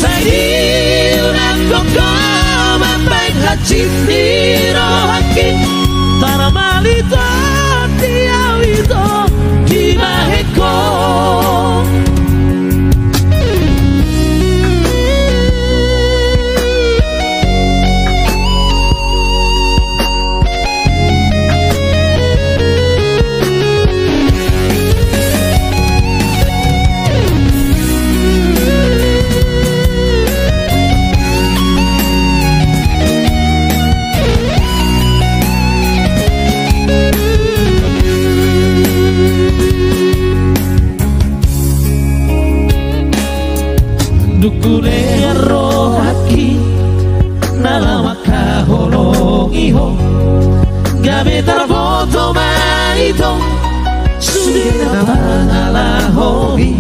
Sa cintiro haki taramalito tiawito dimaheko. Dukune rohaki nalama kahologiho gabe tarboto maito sudena pangalahogi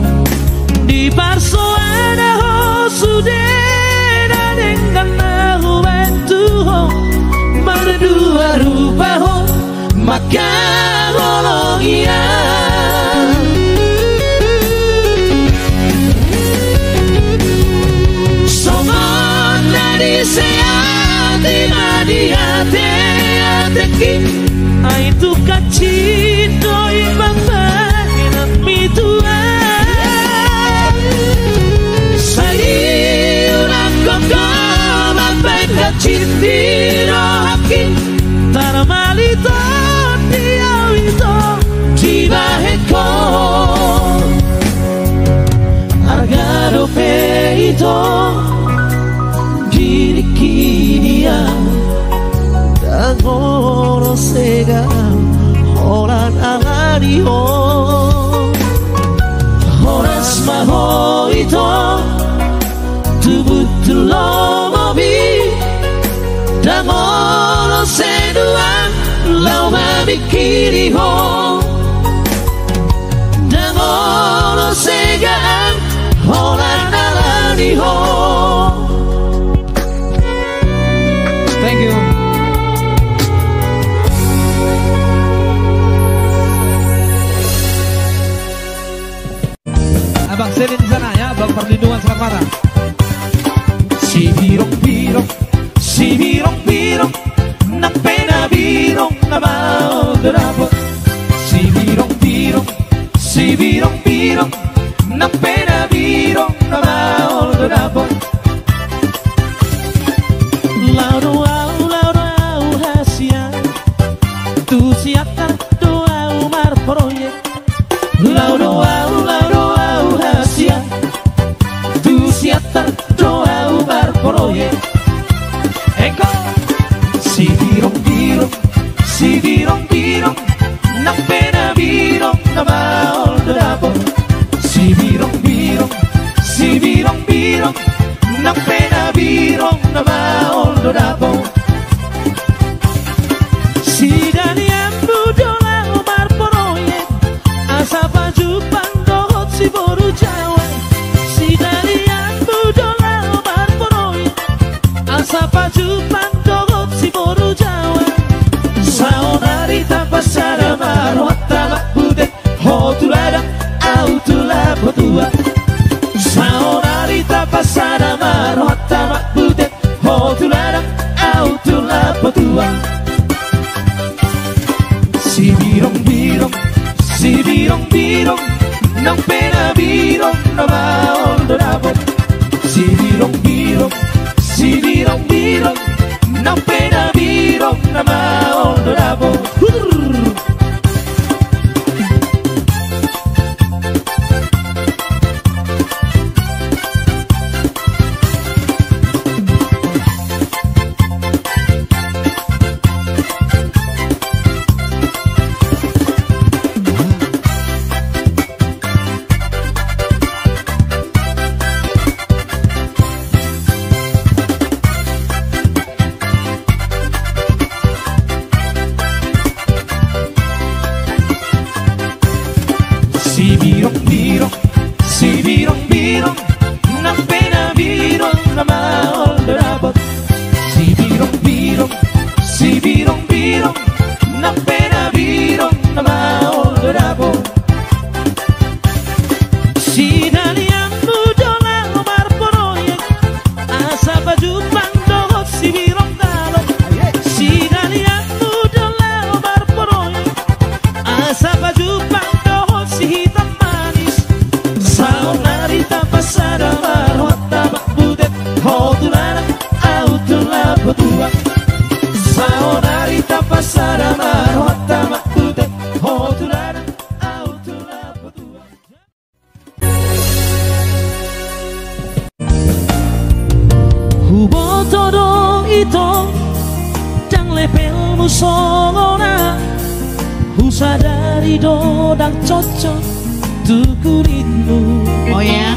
di parsoana ho sudena dengan nahubentuho berdua rupa ho makahologia. Seate madiate ateki aitu kacito ibang mitua sayura koko mampay kacitiro haki taramalito tiawito jibaheko argaro peito Kirikiria Dagoro sega Horan alariho Horas maho ito Tubutulo mobi Dagoro sedua Lau mabikiriho Dagoro sega Horan alariho. Thank you. Abang Selin di sana ya, Abang Perlindungan Selamara. Si birong-birong, si birong-birong, nak pena birong na mau derapot. Si birong-birong, si birong-birong, nak pena birong na mau derapot. Lauro tu siapa doa umar proyek Lauro hasia tu siapa doa umar proyek Eko si birong-birong nak pena birong na maol derapot. Si birong-birong nak pena birong na maol derapot. Si Daniel Budola Umar proyek asa baju pandohot si boru Jawa. Si Daniel Budola Umar proyek asa baju pandohot si boru Jawa. Saonari tapasara marwata makbudet hotuladang autula potua. Saonari tapasara marwata makbudet hotuladang autula potua. Si birong-birong nang pena birong na maol dorapot. Si birong-birong nang pena birong na maol dorapot. tulana autula betua saonari tapasara marwata makute tulana autula betua hubo todo itu jang lepelmu songona sadari dodang cocok tuh kulitmu. Oh ya?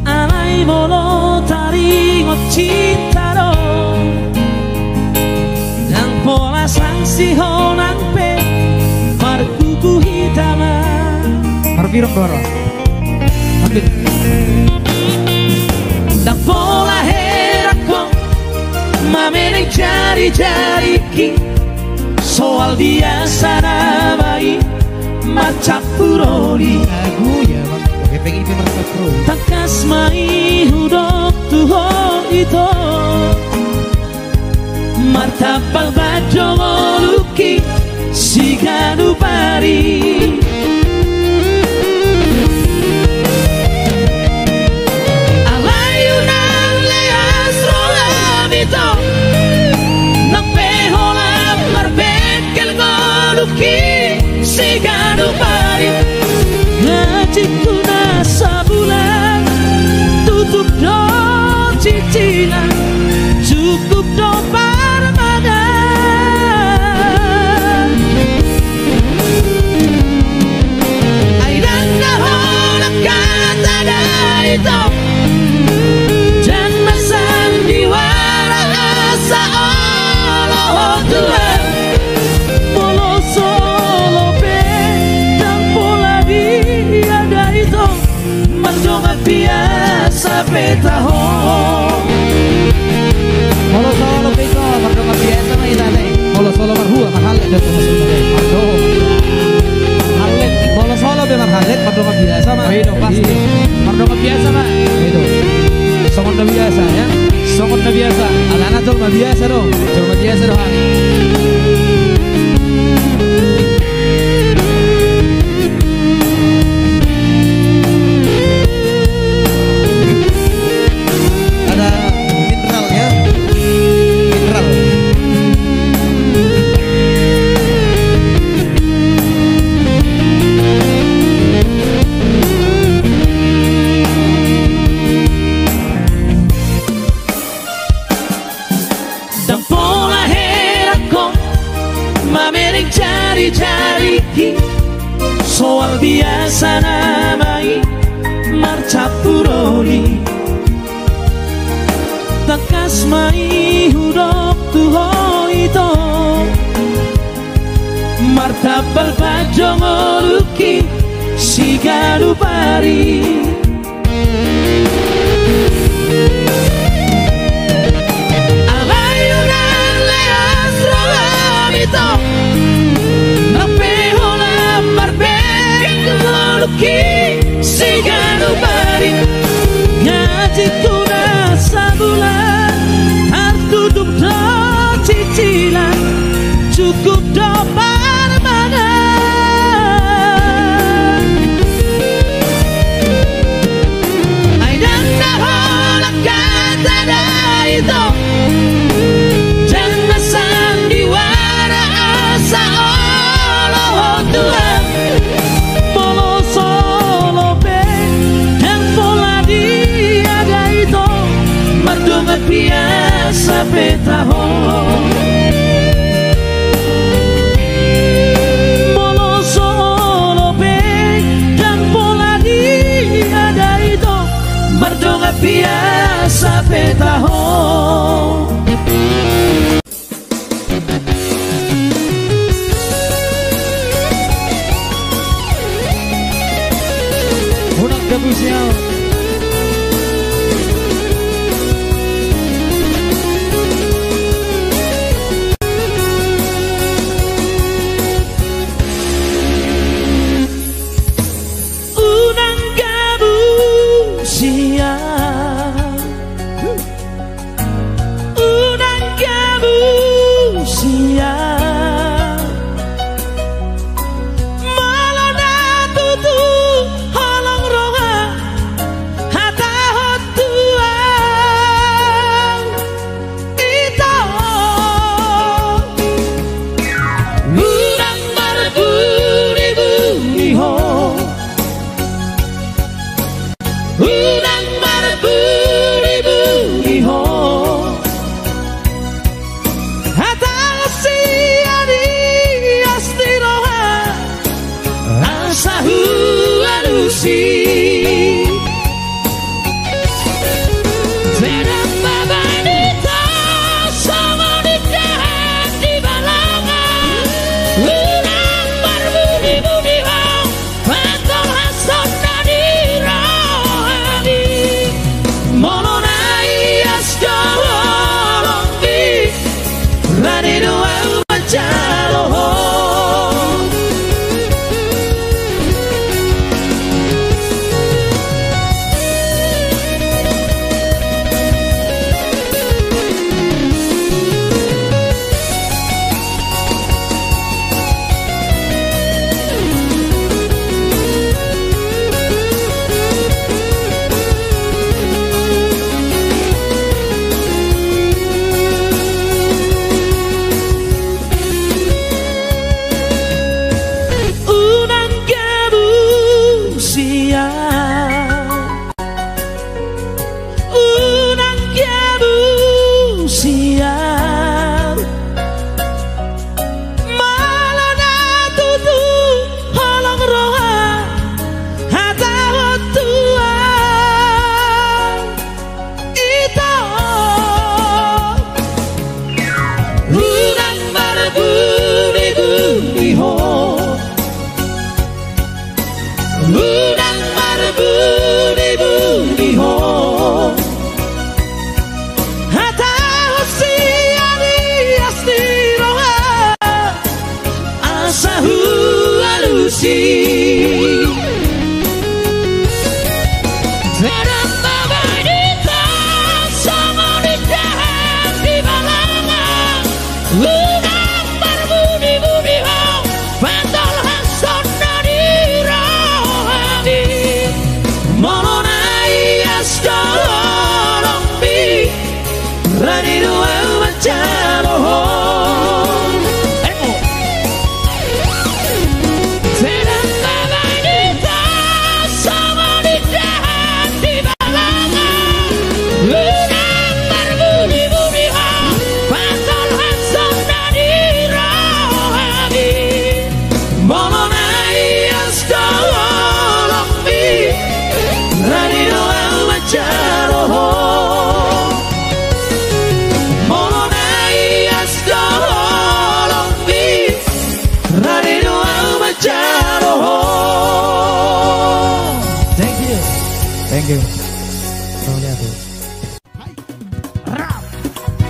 Alai bolo taringot cinta do dan pola sanksi honang pe markuku hitama Marpirong doro. Ambil. dan pola herakko mameneng jari-jari ki soal biasa namai macam puroli Lagu ya bang. Oke pengen itu merasa pro. takas mai hudok tuho itu martabal bajo moluki siganu pari alayunan leas rolamito sigano pari ngajiku nasa bulan tutup do cicilan cukup do parmadan aidan nahonak kata itu jangan sandiwara asa Allah Tuhan biasa petaho Kalau solo beko mardonga biasa mah ita teh. Kalau solo marhua mahalet dan masuk teh. Mahalet. Kalau solo be mahalet mardonga biasa mah. Itu pasti. Mardonga biasa mah. Itu. Songon biasa ya. Songon biasa. Alana tuh mah biasa dong. Cuma biasa dong. soal biasa namai marcapuroli takas mai hudok tuho itu martabal bajong oluki siganu pari alayunan leas rolamito sigano pari ngajiku nasa bulan tertutup do cicilan cukup do parmadan aidan nahonak kata itu jangan sandiwara asa Allah Tuhan biasa petaho molo solo be dan pola ada itu berdonga biasa petaho Unang gabusnya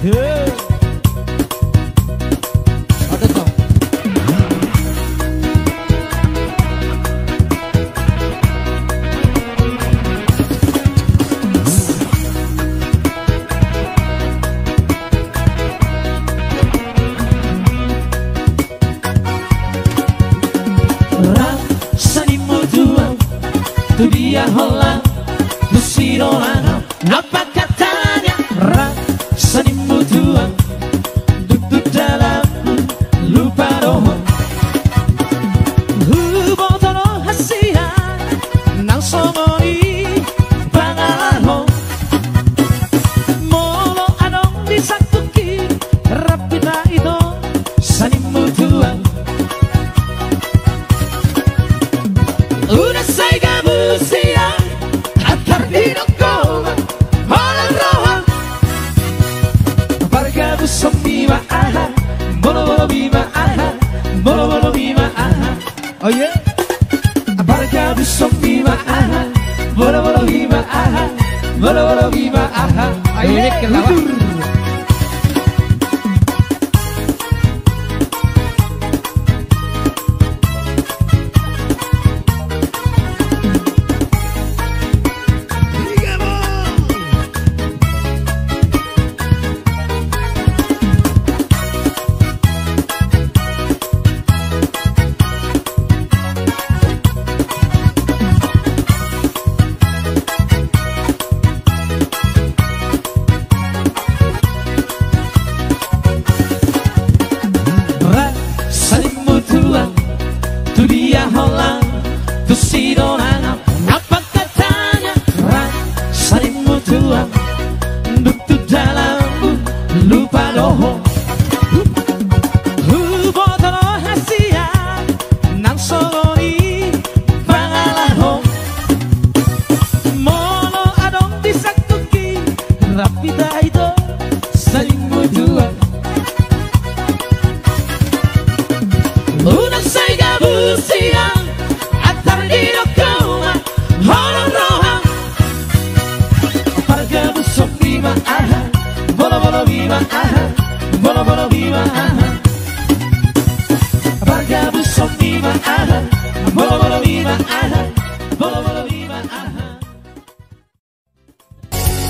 Ada toh. Tu dia rola no Cirolano. Apa katanya rasanya tua duduk dalam lupa roho. Botono hasia nang songoni pangalaho. Molo anong disakuki rapita ito sanimu tua. Una saiga musia atar dinokoma malang rohan. Parga busong bima aha, bolo bolo bima aha, bolo bolo bima aha. Oh yeah. Parga busong bima aha, bolo bolo bima aha, bolo bolo bima aha. Ayo kelawat. Tu dia rola, tu Cirolano. Apa katanya rasanya tua duduk dalam lupa roho. Botono hasia nang songoni pangalaho. Mono adong disakuki rapida ito salimu tua. Una saiga busia atar dinokoma holong roha. Parga busok bima aha, bolo bolo bima aha, bolo bolo bima aha. Parga busok bima aha, bolo bolo bima aha, bolo bolo bima aha.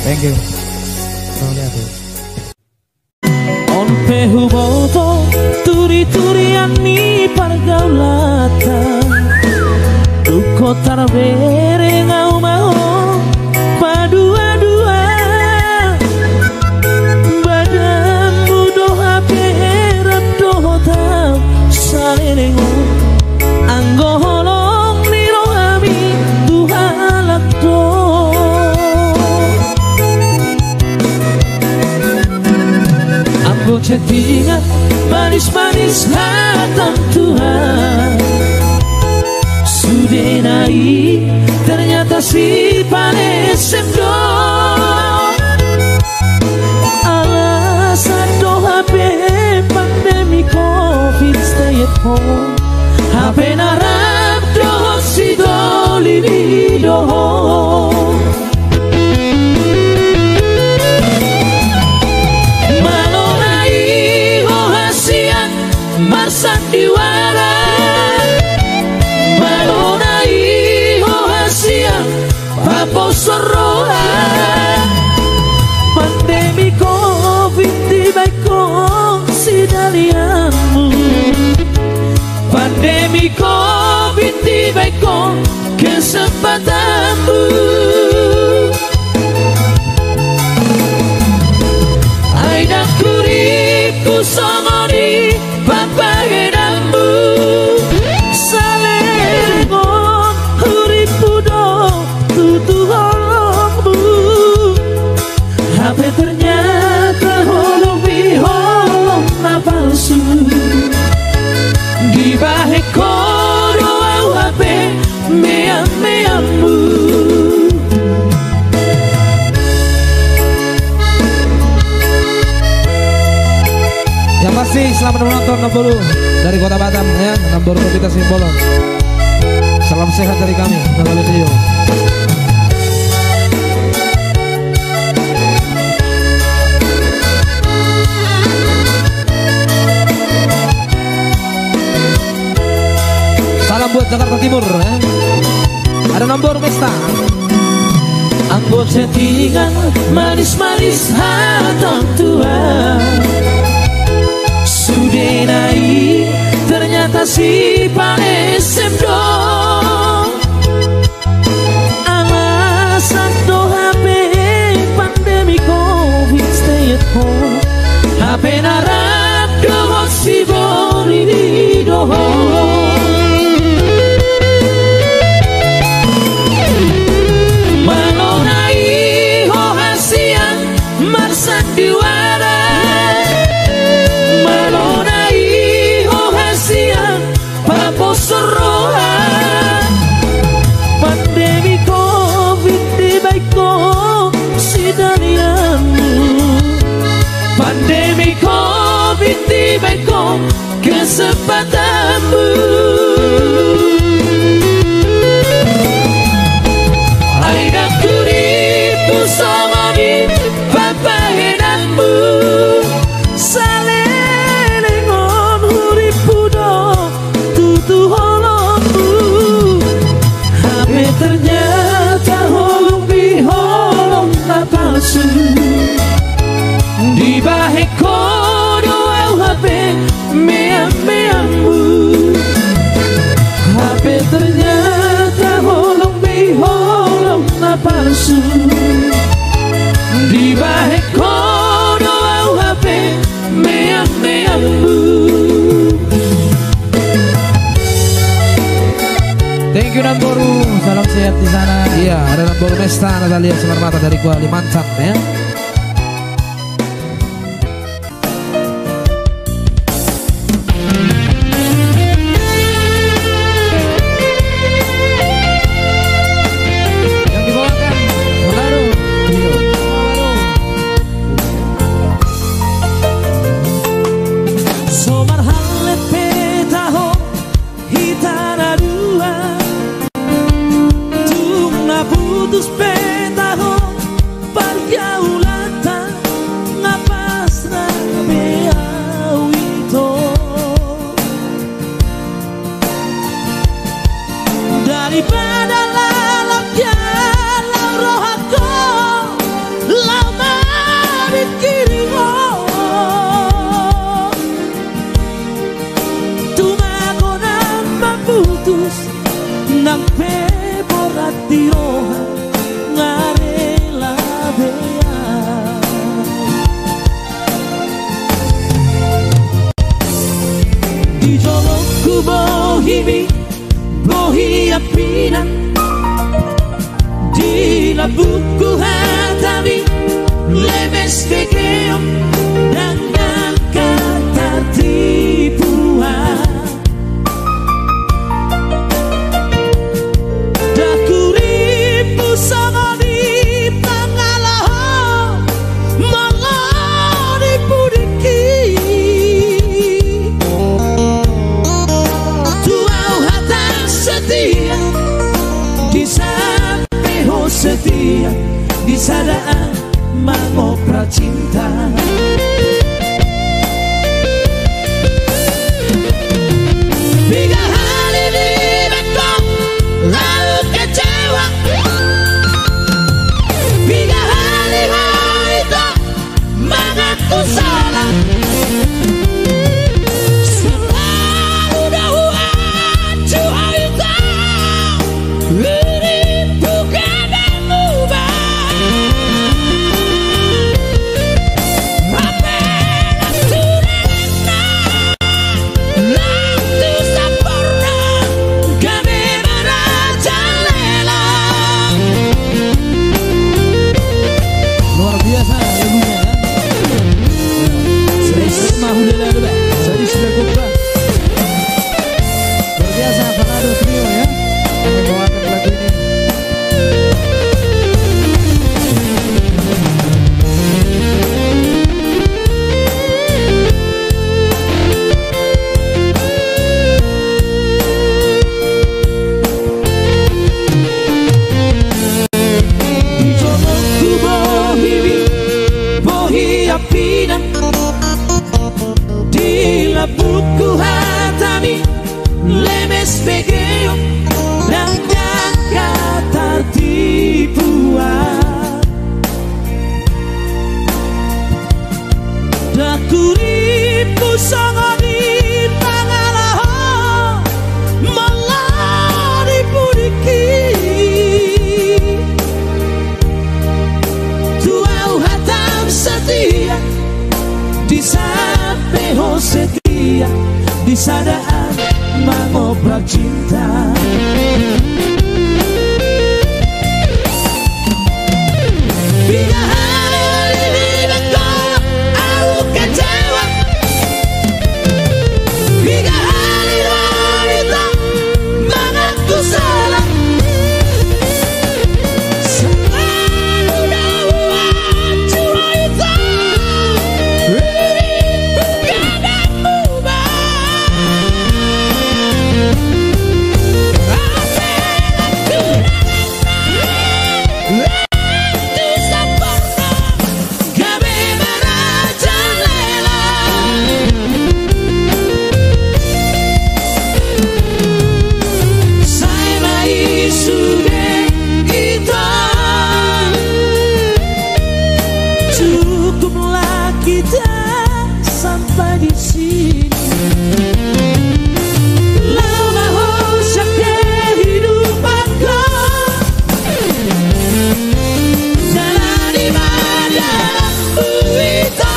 Thank you. On pehuboto turi-turiani pargaulata duko tarbere ngau mau padua-dua badanmu doha peherap dohota salenengu anggo holong nirohami duhalak do. Ambo chattingan manis-manis hatam Tuhan sudah naik ternyata si panesem do. Alasan doa pandemi COVID stay at home. HP narap doa si doli doho. Marsan diwara malonai hohasia papo soroa. Pandemi COVID tiba-ko si daliamu. Pandemi COVID tiba-ko kesempatanmu. Aida kuripku somoni papagedamu salengon huripudo tutu holongmu. HP ternyata holong biholong na palsu di bahe koro au HP meam-meammu. Yang pasti selamat menonton Namburu dari Kota Batam ya, Namburu kita Simbolon. Salam sehat dari kami, Namburu Trio. Timur ya. Ada nombor pesta. Anggo chattingan manis-manis hatang tua sudah naik ternyata si panesem dong alasan do HP pandemi COVID stay at home HP narap do si bori di dohong sandiwara melonai ohasian paposoroa pandemi COVID di baiko sidanianmu pandemi COVID di baiko kesempatanmu Aida kuripu somoni papahenanmu salenengon huripudo tutu holongmu HP ternyata holong biholong na palsu di bahe kodo HP meang-meangmu HP ternyata holong biholong na palsu di bahe kodo HP meang-meangmu. Thank you Namboru, salam sehat di sana. Iya, ada Namboru Pesta Natalia Sumarmata dari Kalimantan ya. Putus petaho pergaulata ngapas na beawito daripada lalapnya laurohako lama dikirimu tumago na putus nang peborat diroha ngarela bea di jolokku bohi apina di labuku hatami lemes pekeo dengan kata tipuan setia di sadaan mengopra cinta tiga hari di bekong lalu kecewa tiga hari itu mengaku salah selalu dahuan cuaita buku hatami lemes pegeo Kuripu sangoni pangalaho melari puriki Tuau hatam setia di sampeho setia di sadaan mengobrak cinta Bila hari kau aku kecewa Bila hari tak mengaku salah Selalu dapat cerita Padamu Cukuplah kita sampai di sini Lama usah kehidupanku Jalan di madaku itu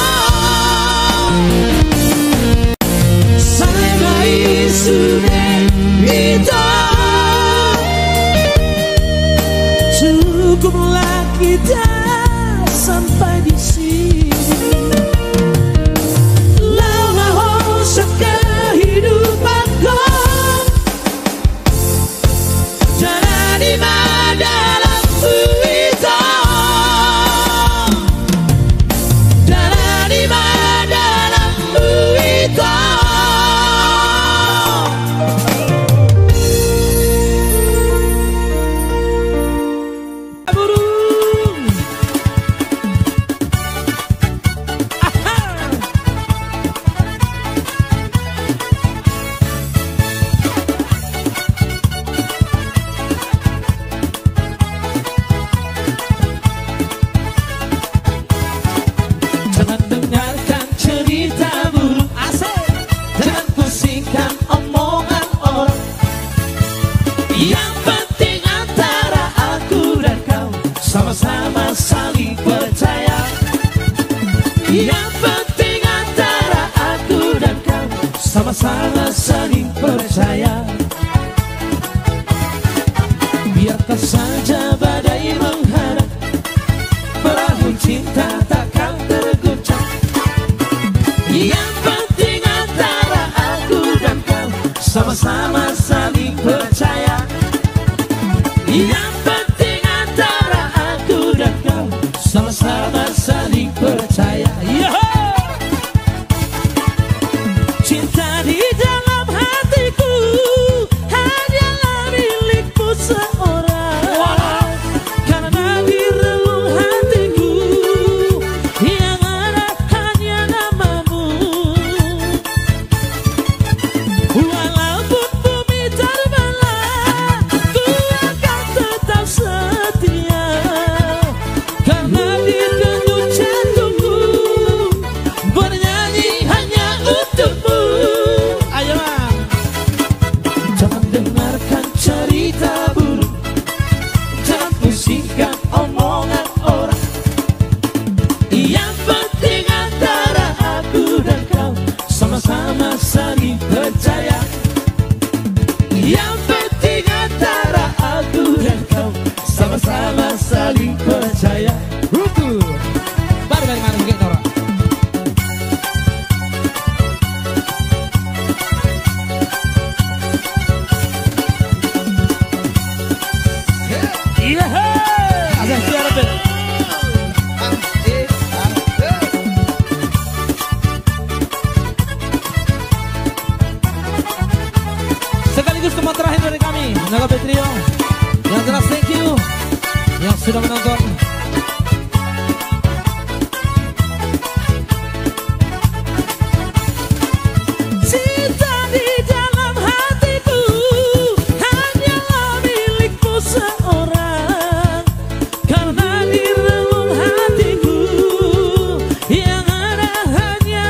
Sampai sudah itu Cukuplah kita sampai di sini Lama usah kehidupanku Jalan di madaku itu Jalan di madaku itu Jangan dengarkan cerita buruk asik Jangan pusingkan omongan orang Yang penting antara aku dan kau Sama-sama saling percaya Yang penting antara aku dan kau Sama-sama saling percaya Biarkan saja badai menghadap Perahu cinta takkan terguncang Yang penting antara aku dan kau Sama-sama saling percaya Yang penting antara aku dan kau Sama-sama saling percaya Cinta di dalam hatiku Hanyalah milikmu seorang Karena di relung hatiku Yang ada hanya namamu Walaupun bumi terbelah Ku akan tetap setia Karena di denyut jantungku Bernyanyi hanya untukmu Ayo Jangan dengarkan cerita buruk Jangan pusingkan omongan orang Yang penting antara aku dan kau Sama-sama saling percaya Yang penting antara aku dan kau Sama-sama saling percaya Baru dari mana mungkin orang Asal siapa tuh? Sekaligus teman terakhir dari kami Naga Petrio Yang jelas thank you Yang sudah menonton Cinta di dalam hatiku Hanyalah milikmu seorang Karena di relung hatiku Yang ada hanya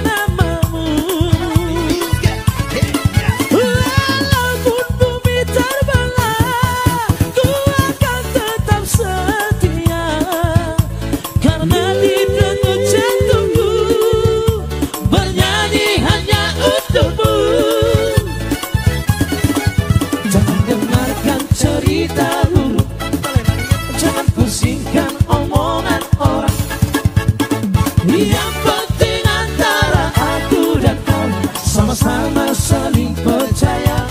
Yang penting antara aku dan kau sama-sama saling percaya.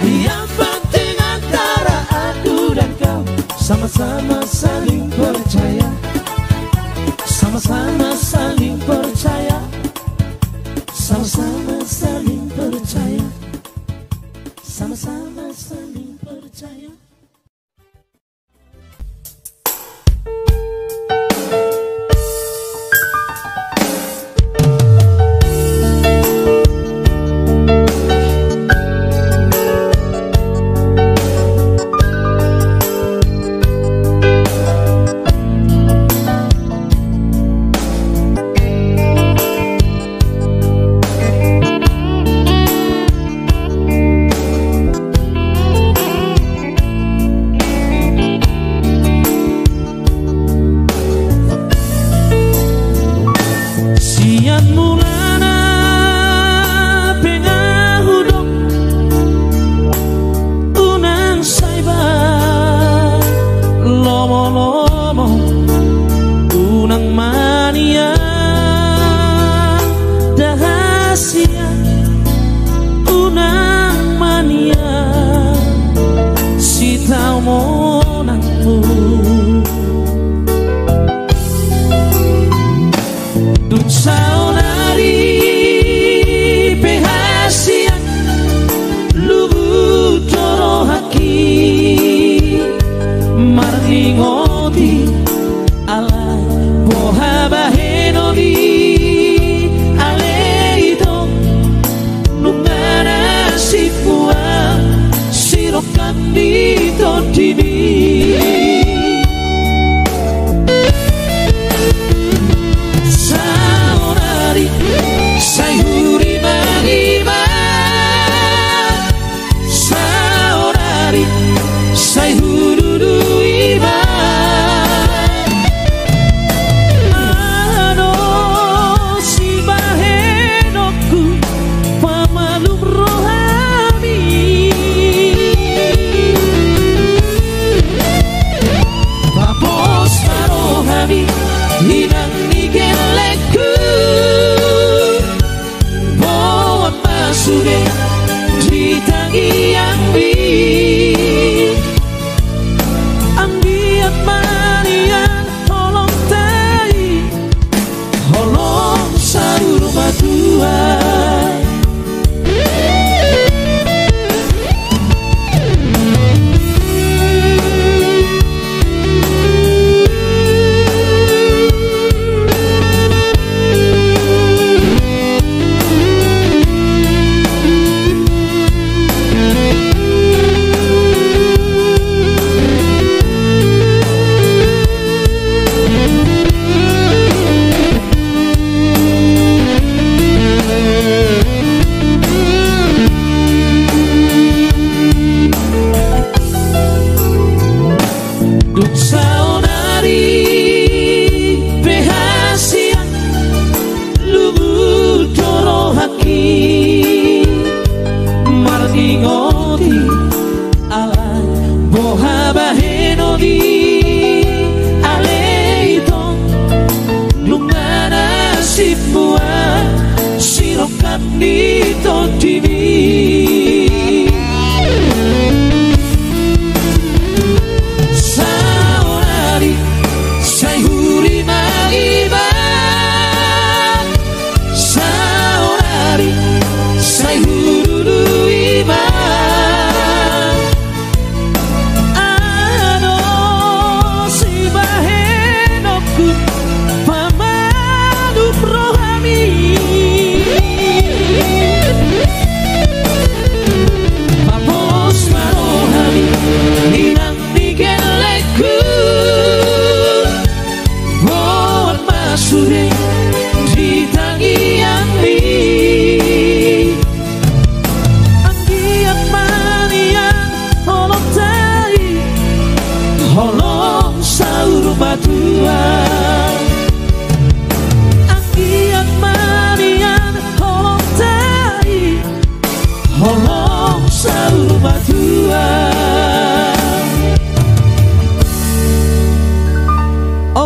Yang penting antara aku dan kau sama-sama saling percaya. Sama-sama saling percaya. Sama-sama saling percaya. Sama-sama saling percaya.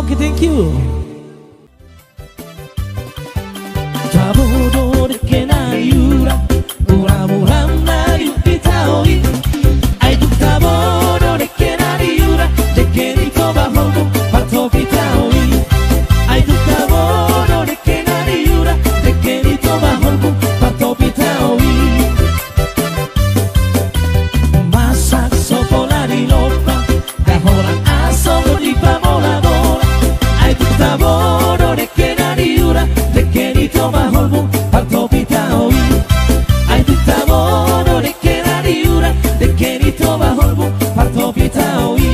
Oke, thank you. tabodo de que nariura muram na yupitaoi ai tu tabodo de que nariura de que ni toba holgo pato pitaoi ai tu tabodo de que nariura de que ni toba holgo pato pitaoi masak sopolari lopa da hola aso di pamoladora ai tu tabodo de que nariura de que ni toba holgo pato pitaoi ai tu tabodo de que nariura de que ni toba holgo pato pitaoi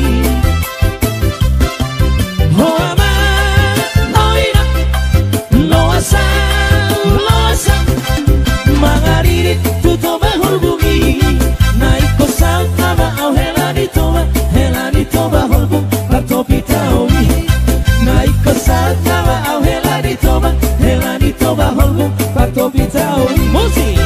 oh ama oira lo asa magariri tu toba holbugi naiko sama au helani toba holbu pato pitaoi naiko sama au helani toba holbu pato pitaoi musik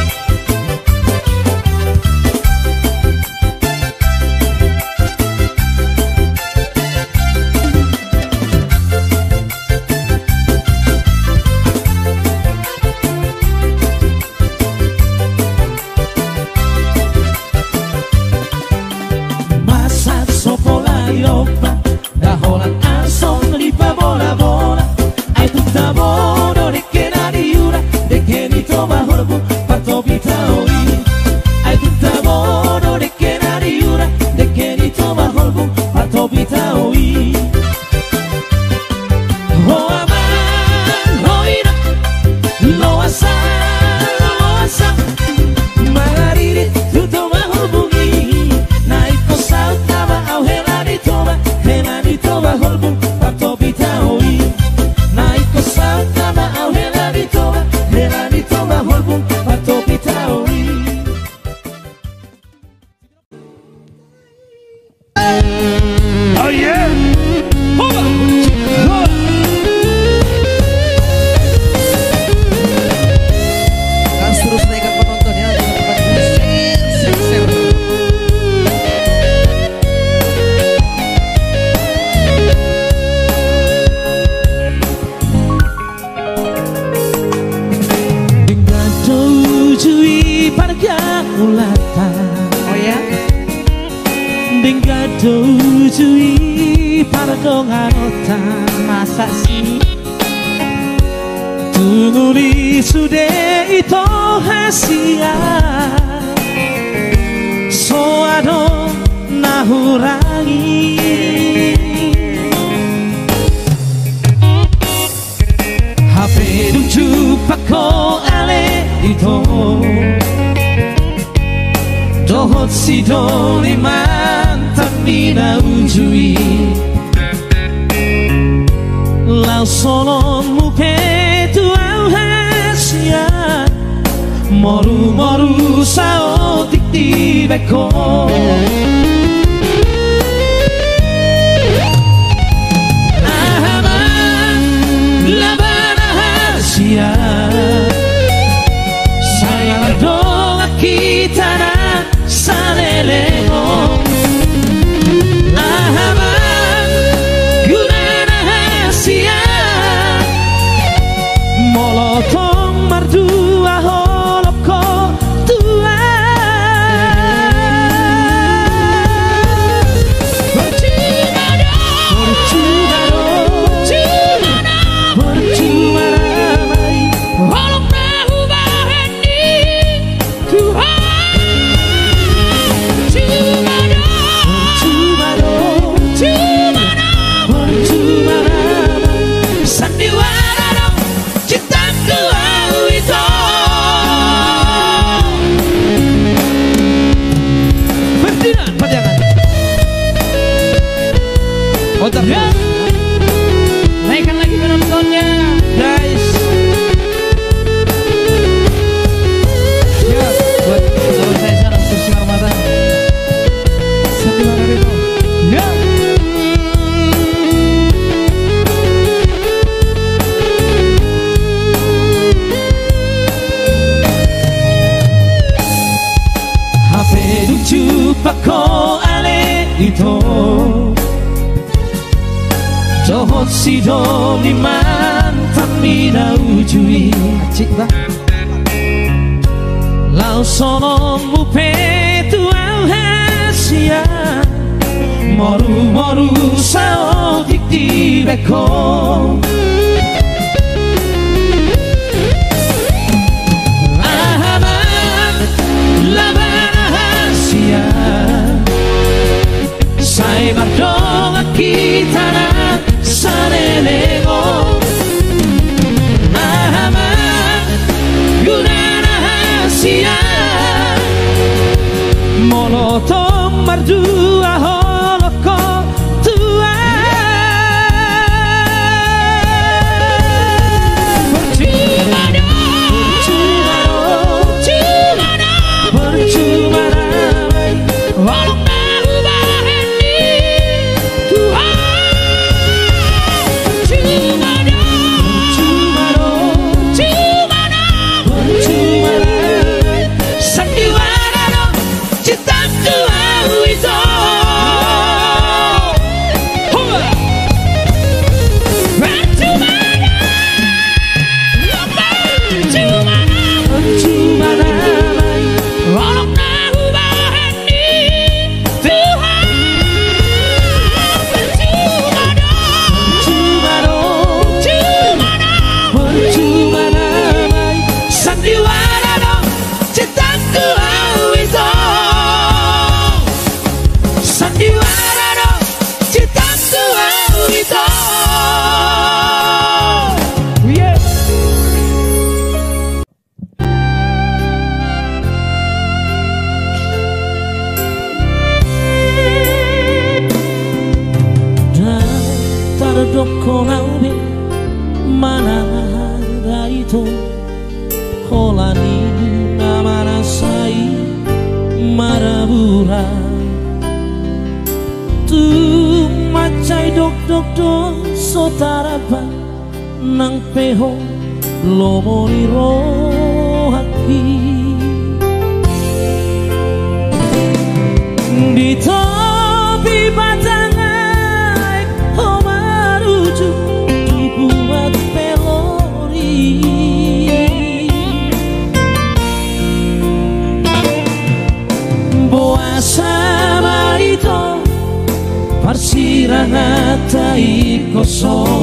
Naikkan lagi penontonnya, guys. Ya, buat teman saya sana untuk sinar mata. Setiap hari itu. Ya. HP lucu pako ale itu. Johot si dom di mantan 涙ujui Acik bah Lau sono mupetu au hasia Moru moru sao dikti beko Ahaman labana hasia Sai mardoga kitana sanelego Ahaman gunana hasia Molotov mardua holoko tua Percuma damai walau berubah ini Tuhan Percuma damai sandiwara no cintaku au itu Percuma damai walau berubah ini Tuhan Percuma damai sandiwara no cintaku au itu Sandiwara no cintaku au itu Tardokkonaube mana itu holani namana sai marabura tu macai dok dok dok sotarapa nang peho lomoni rohaki di topi batangai homaruju dibuat pelori boa sama itu parsirahatai kosong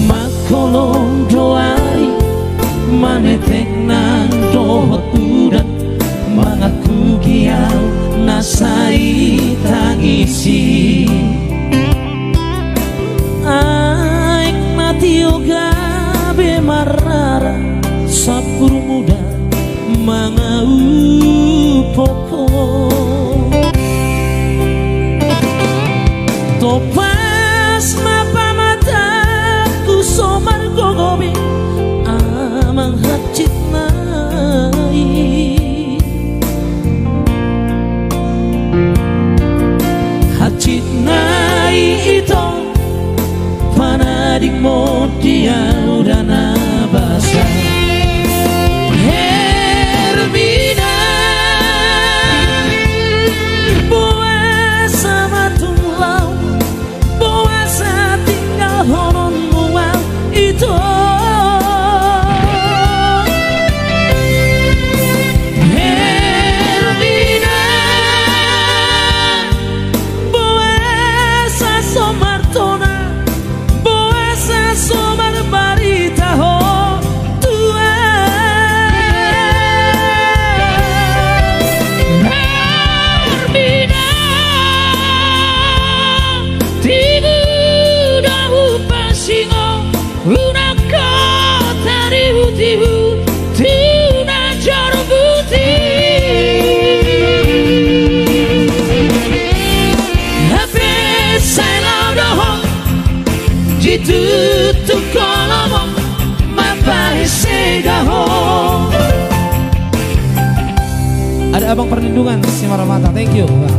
makolong doai manetek nang dohot udat mengaku giau nasai tangisi aik natio gabe marara sapur muda mangau poko topas mapa mataku somar gogobi amang hacit nai hacit nai itu panadik modia udah nabasa Hermina puasa matunglau puasa tinggal honon mual itu tutup kolom mapai segaho. Ada abang perlindungan Simara Mata, thank you bang.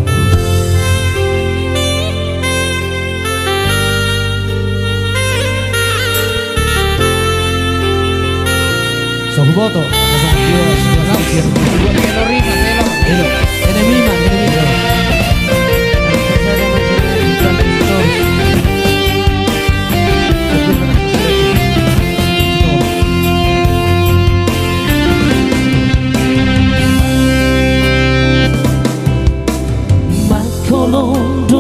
Sohuboto,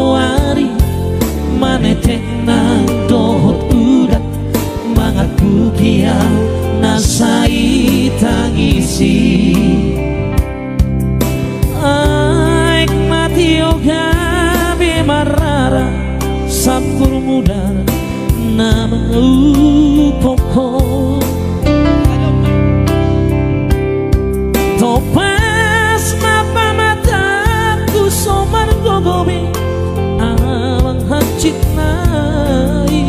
doari manetena dohot udat mangatku kia nasai tangisi aik mati oga bemarara sapur muda nama upoko topas mapa mataku somar gogobe awang hacit nai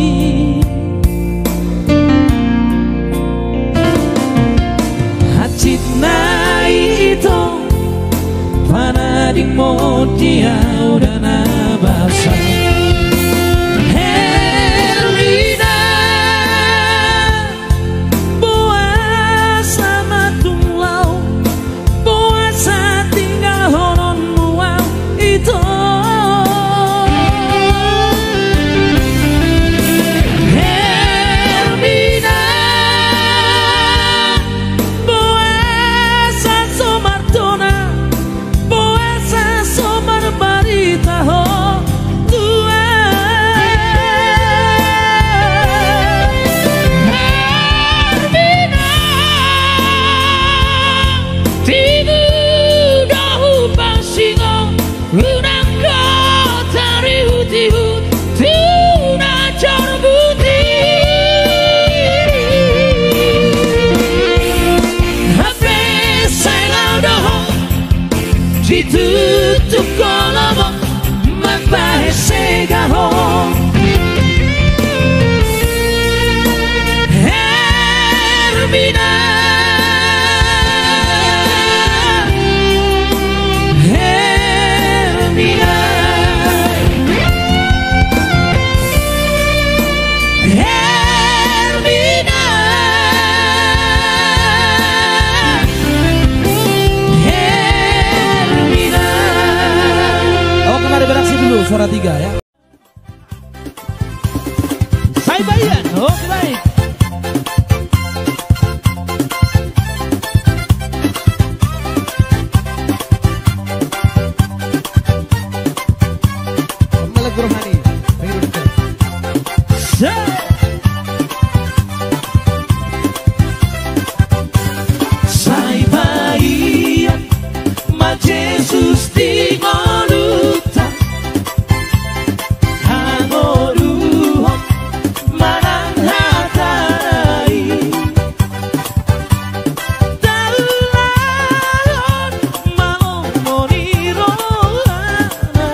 hacit nai itu panadik mo dia udah nabasa Hermina puasa matunglau puasa tinggal horon muau itu Hermina puasa somartona puasa somar barita ho tua Hermina tibu dahu pasingo unang kota riutibu tuna corbuti hape sailau doho ditutup kolomo mapahe segaho Hermina Hermina Hermina Hermina Oh, kemarin beraksi dulu suara 3 ya. Saya bayan. Oke, baik. Melek rohani. Sai baia ma Jesus ti voluta Hagoruho manang hatai Dalahon malong moniroana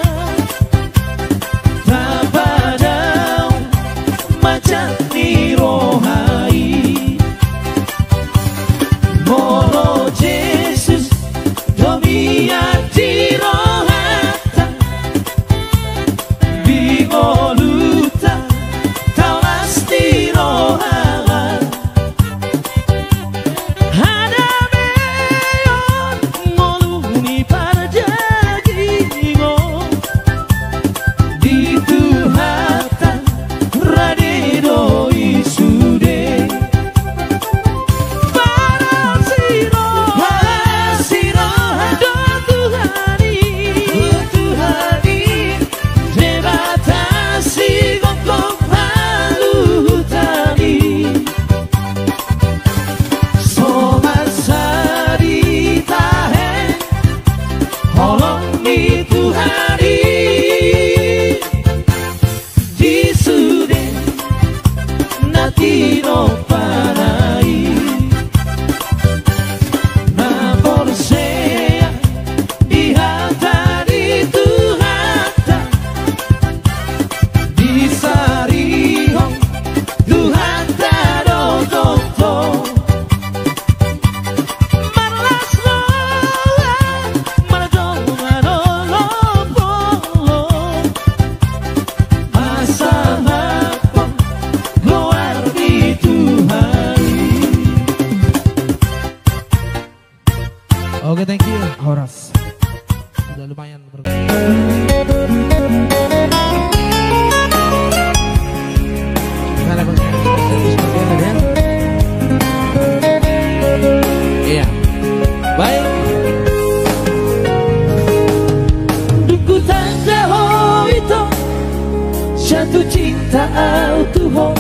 jatuh cinta au Tuhan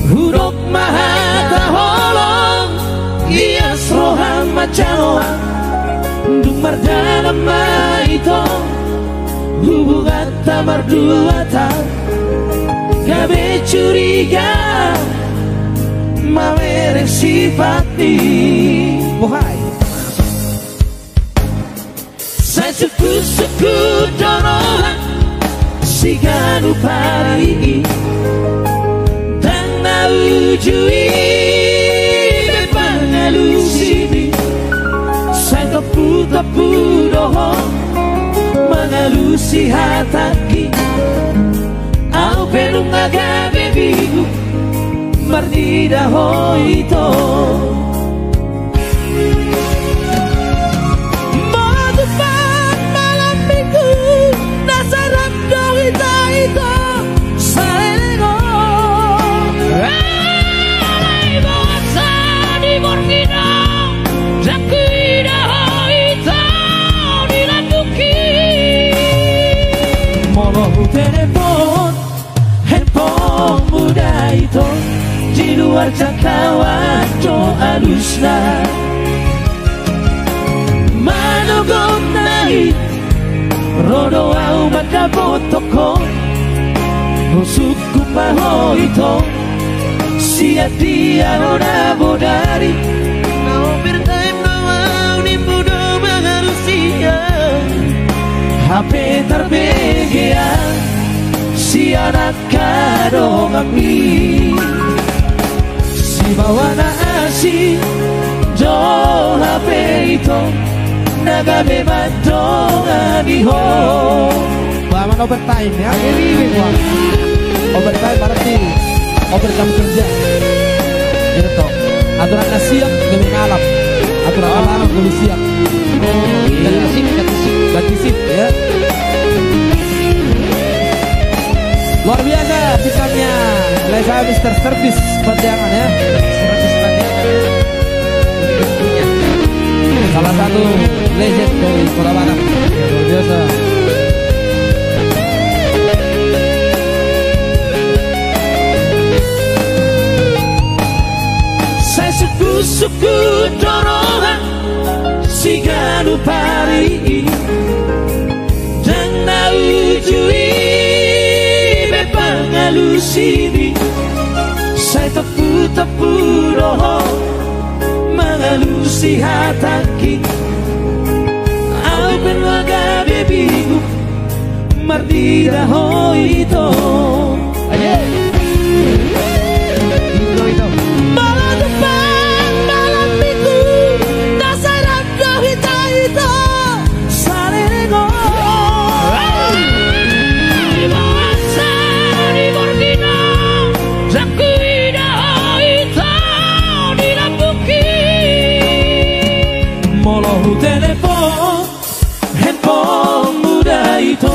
huruf maha taholong iya serohan macanoan dung mardana maito hubungan tamar duata gabe curiga mamerek sifat ni wahai saya suku-suku dorongan si ganu pari dan naujui bepangalusini saya tapu-tapu dohong mengalusi hataki au pelung agabe bigu mardida hoito Madupan malam minggu nasaran dohita itu salengo alai bosa di morgina jakuida hoito di landuki molohu telepon handphone muda itu di luar jangkauan doa lusna manogon naik rodo au makabotoko suku maho itu sia dia ora bodari no bertime no au ni mudo mengarusia HP terbegea si anak kado ngapi si bawana asi jo HP itu nagabe madonga diho Baman overtime ya ini wah overtime berarti overtime kerja gitu aturan siang gini ngalap aturan malam gini siang ganti sip ya luar biasa sistemnya Lesa Mr. Service Patiangan ya Service Patiangan ya salah satu legend dari Kota Batam luar biasa saya suku-suku dorongan si ganu pari dan naujui pengalusini saya tepu-tepu doho mengalusi hataki au penwaga bebigu mardida hoito aja itu malam depan malam minggu nasaran dohita itu salengo molohu telepon handphone muda itu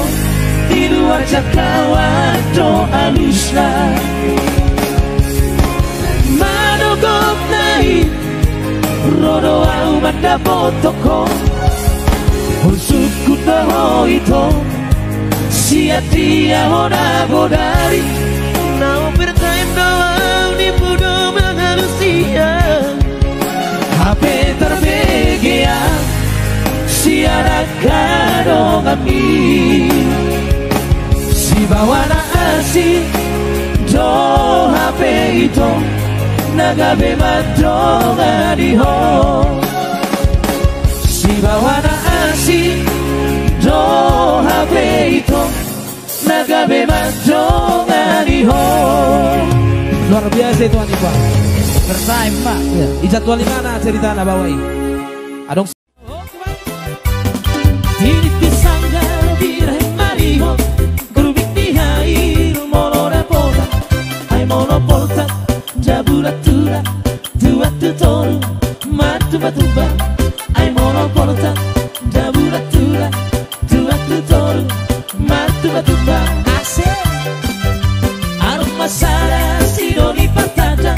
di luar jangkauan doa lusna manogok naik rodo au mandabotoko suku doho itu sia dia ora bodari now bertime doang di mudo mengalusia HP terbegea si anak kado kami si bawana asi do HP itu nagabe madonga diho si bawana asi do HP itu nagabe madonga diho luar biasa itu Anifa bertime pak ya ijadwal mana cerita na bawai adong Diri pisangga direi mariho Grubik di air molora pota Ai monopolta jaburatura Dua tutoru matuba-tuba Ai monopolta jaburatura Dua tutoru matuba-tuba Asik Arus masara sidoni partada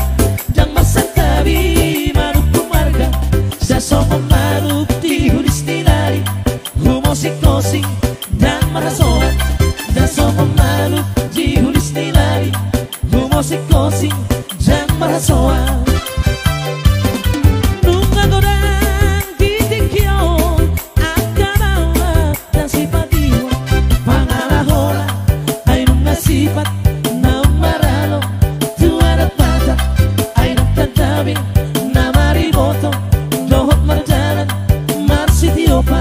Jang masakabi manuk marga Sasoma manuk tihulis nilari Musik-musik dan merasokan dan sopa malu kosing dan marasoa nunga godang titikyo akarawa dan sipatio pangalahola ay nunga sifat na maralo tuarat mata ay nagtatabi na mariboto dohot marjalan marsitio pa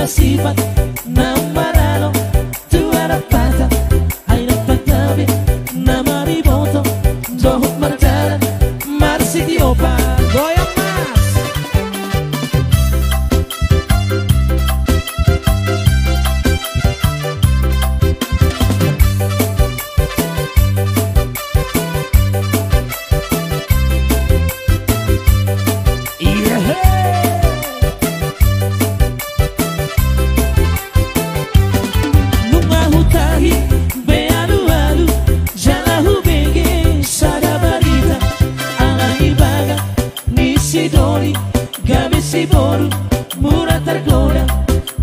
sifat na maralo tuara pata ay nagpagtabi na mariboto dohot marjalan marsitio pa goyang mas Siboru murah tergoda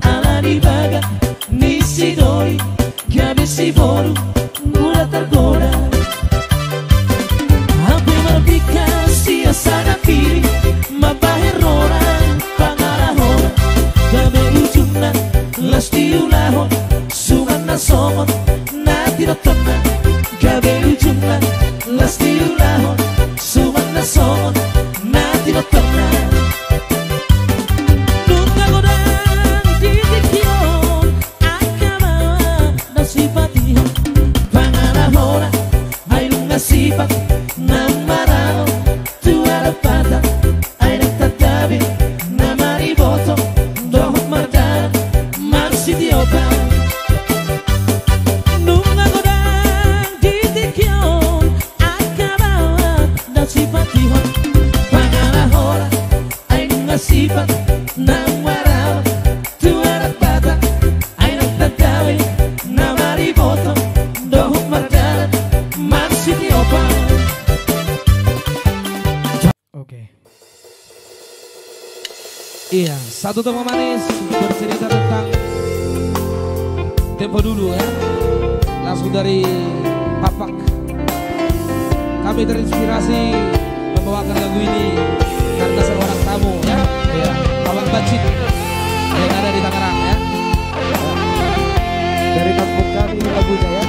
ala dibaga nisi doi gabe siboru murah tergoda hampir merdeka sia sana pilih mabahir orang pangarahon gabe ujungna lasti ulahon suman nasomon nati rotona gabe ujungna lasti ulahon suman nasomon nati rotona sifat na maralo tuara pata ay nagtatabi na mariboto dohot marjalan marsitio pa nunga godang titikyo akarawa daw sipatihon pangalahola ay nunga sifat na maralo tuara pata ay nagtatabi na mariboto dohot marjalan Oke. Iya, satu tema manis bercerita tentang tempo dulu ya. Langsung dari Papak. Kami terinspirasi membawakan lagu ini karena seorang tamu ya. Iya, Abang Bacit yang ada di Tangerang ya. Dari kampung kami lagunya ya.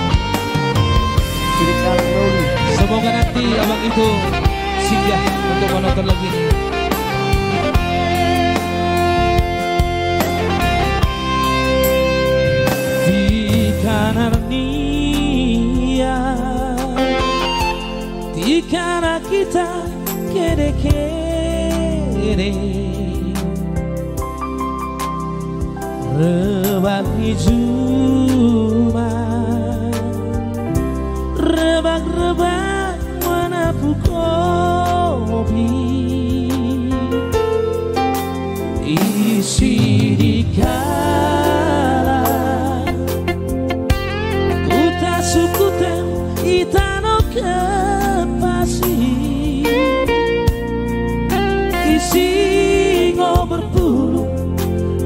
Semoga nanti abang itu singgah untuk menonton lagu ini. Di kanan nia, di kanan kita kere-kere, rebak hijau. Rebak-rebak menapu kopi isi dikala kuta sukutem itano kepasi isi ngoberpulu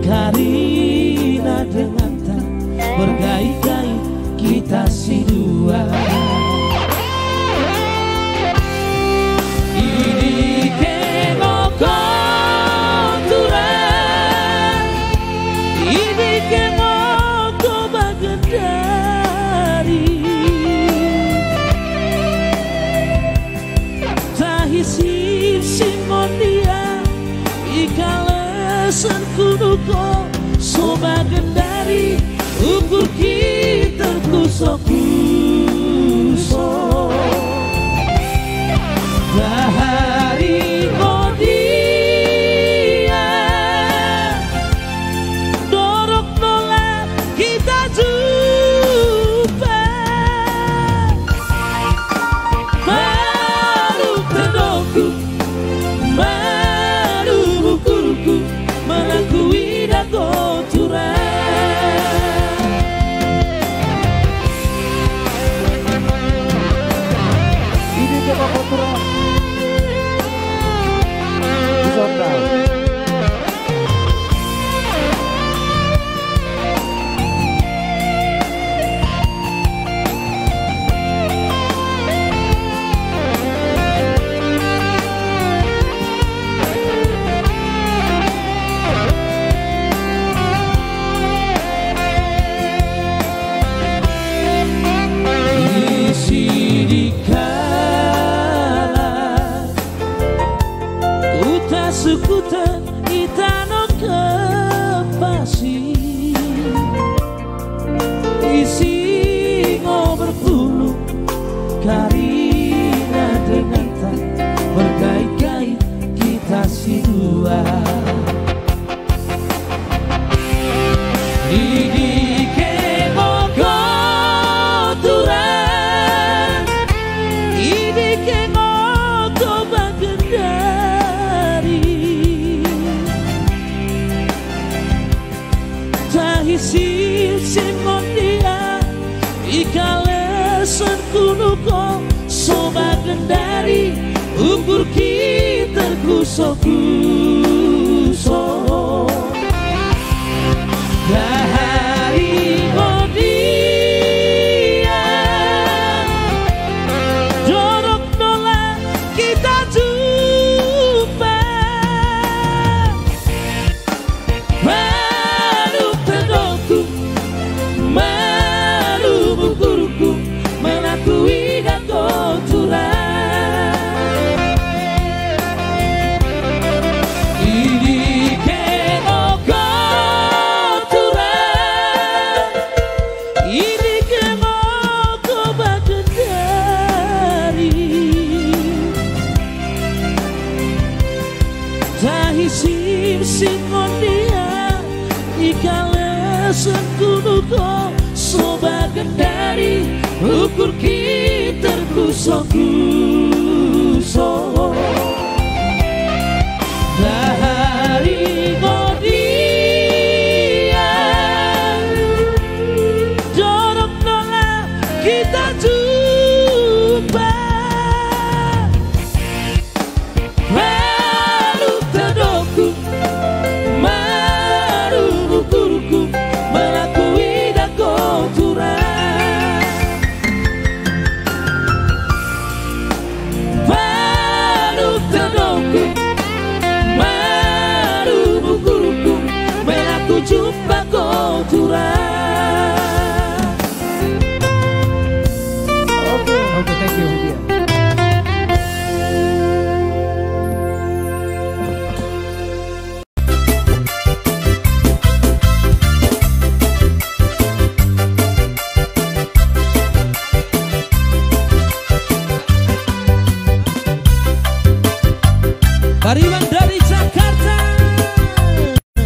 karina dengan tak bergai-gai kita si dua. Ikalesan kuduko soba gendari ukur kita kusok-kusok bahari kodia dorok nolak kita jumpa malu tendoku melakui dago curang Sukutan itano kepasi isi berbulu karina dengan tak berkait-kait kita si dua. Ini kemoko turan, ini kemoko bagendari, tahisim simon dia ikalesan kunuko sobat gendari ukur kita kusok-kusok dari modia jorok nolak kita jumpa baru terdoku malu bukuruku menakui dan kotoran ini kemo kotoran ini kemo kobagendari tahisim singon dia ikalesan kunuko sobat gendari ukur kita kusok-kusok dari modia jorok nolak kita jumpa baru terdoku baru bukuruku melakui dan kotoran baru terdoku baru bukuruku melaku jumpa kotoran. Oke, thank you. Bariman dari Jakarta.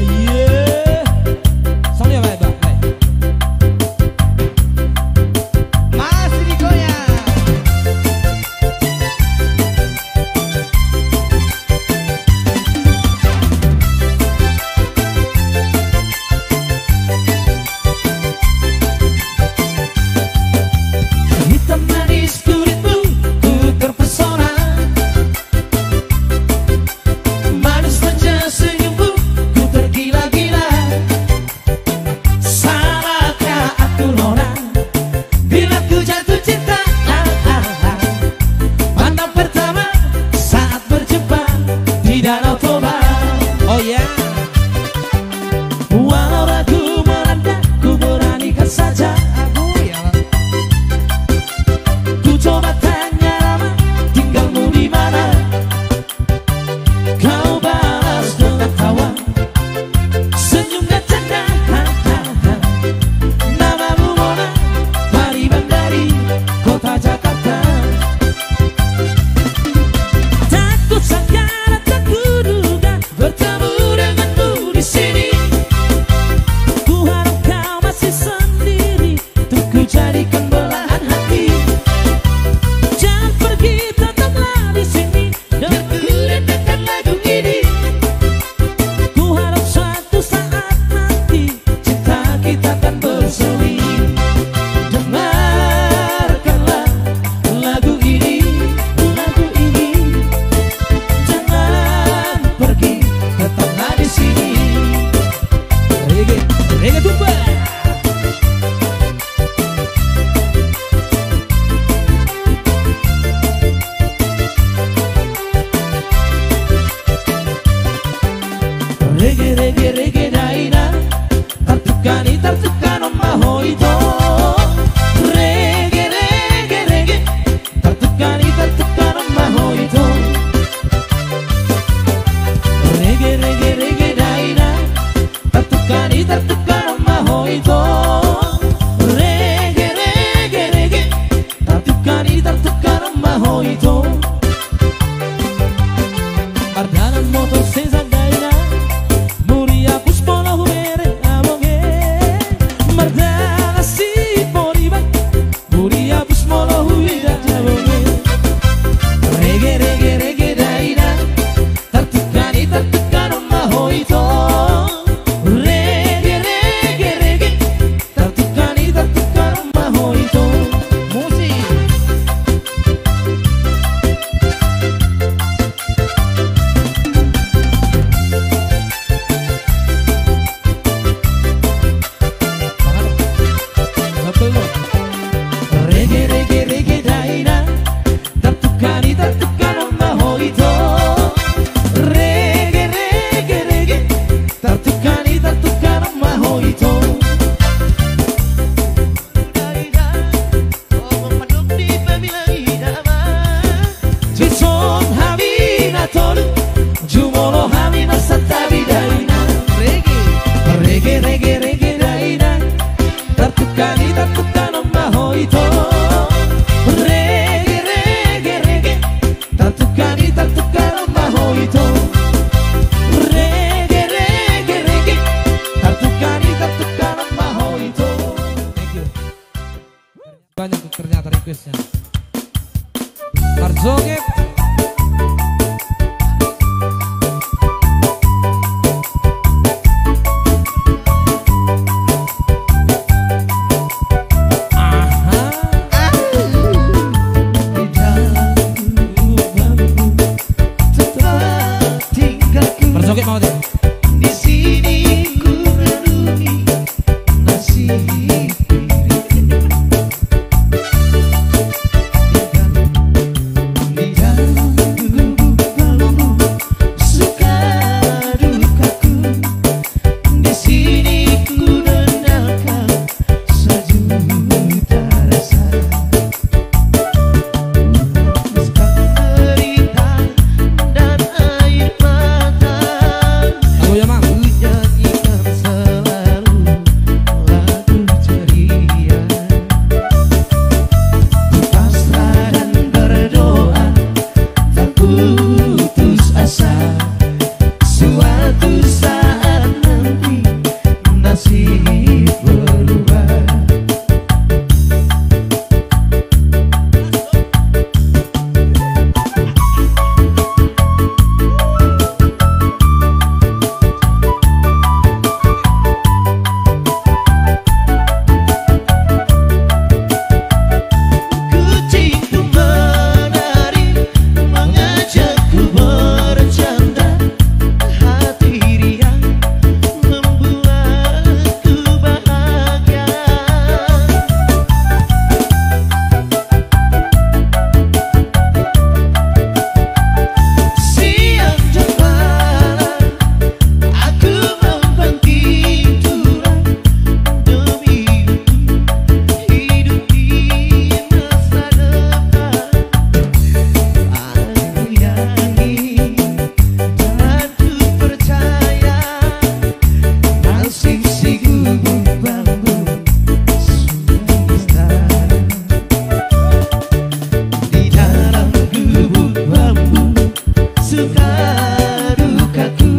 Yeah. Song ya, baik. Masih digoyang. Hitam manis kulitmu, ku terpesona 取るジュモのハミのさ旅だいなレゲレゲレゲだいなタトカにタトカの魔法糸レゲレゲレゲタトカにタトカの魔法糸レゲレゲレゲタトカにタトカの魔法糸 Thank you. Banyak ternyata requestnya. Marzoge. Marzoge mau deh. Di sini ku renungi nasib di dalam lubuk bambu suka dukaku di sini ku dendamkan sejuta rasa derita dan air mata Lagu ya mang. nyanyikan selalu lagu ceria pasrah dan berdoa tak putus asa suatu saat nanti nasib berubah Kucingku menari mengajakku bercanda hati riang membuatku bahagia siang dan malam aku membangkit tulang demi hidup di masa depan aku yakin dan ku percaya nasib si gubuk bambu sudah di dalam gubuk bambu suka dukaku